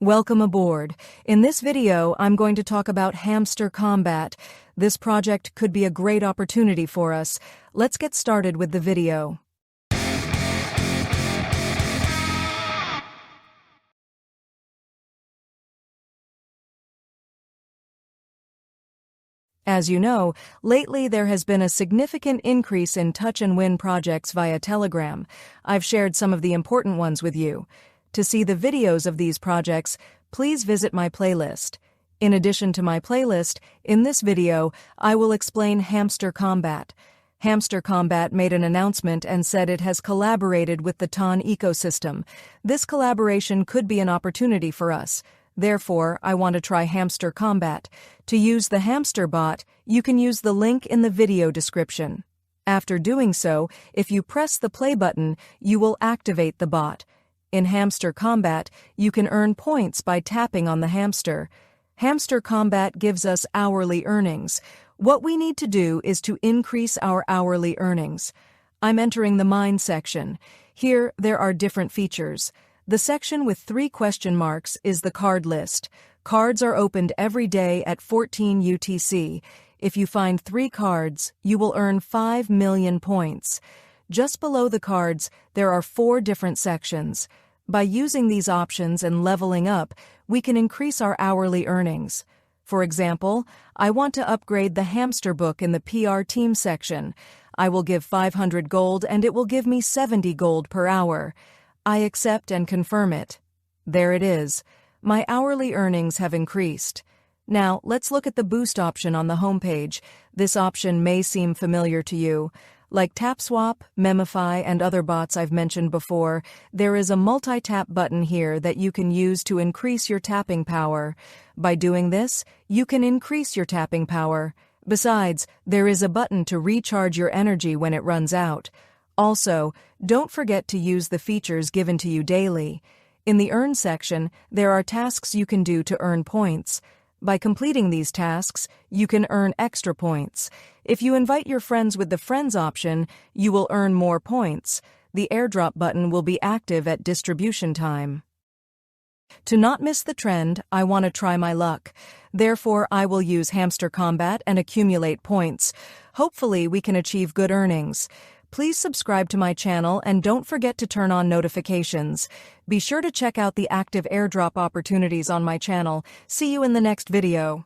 Welcome aboard. In this video, I'm going to talk about Hamster Kombat. This project could be a great opportunity for us. Let's get started with the video. As you know, lately there has been a significant increase in touch and win projects via Telegram. I've shared some of the important ones with you. To see the videos of these projects, please visit my playlist. In addition to my playlist, in this video, I will explain Hamster Kombat. Hamster Kombat made an announcement and said it has collaborated with the TON ecosystem. This collaboration could be an opportunity for us. Therefore, I want to try Hamster Kombat. To use the Hamster bot, you can use the link in the video description. After doing so, if you press the play button, you will activate the bot. In Hamster Kombat, you can earn points by tapping on the hamster. Hamster Kombat gives us hourly earnings. What we need to do is to increase our hourly earnings. I'm entering the Mine section. Here, there are different features. The section with 3 question marks is the card list. Cards are opened every day at 14 UTC. If you find 3 cards, you will earn 5 million points. Just below the cards, there are 4 different sections. By using these options and leveling up, we can increase our hourly earnings. For example, I want to upgrade the hamster book in the PR team section. I will give 500 gold and it will give me 70 gold per hour. I accept and confirm it. There it is. My hourly earnings have increased. Now, let's look at the boost option on the homepage. This option may seem familiar to you. Like TapSwap, MemeFI, and other bots I've mentioned before, there is a multi-tap button here that you can use to increase your tapping power. By doing this, you can increase your tapping power. Besides, there is a button to recharge your energy when it runs out. Also, don't forget to use the features given to you daily. In the Earn section, there are tasks you can do to earn points. By completing these tasks, you can earn extra points. If you invite your friends with the Friends option, you will earn more points. The Airdrop button will be active at distribution time. To not miss the trend, I want to try my luck. Therefore, I will use Hamster Kombat and accumulate points. Hopefully, we can achieve good earnings. Please subscribe to my channel and don't forget to turn on notifications. Be sure to check out the active airdrop opportunities on my channel. See you in the next video.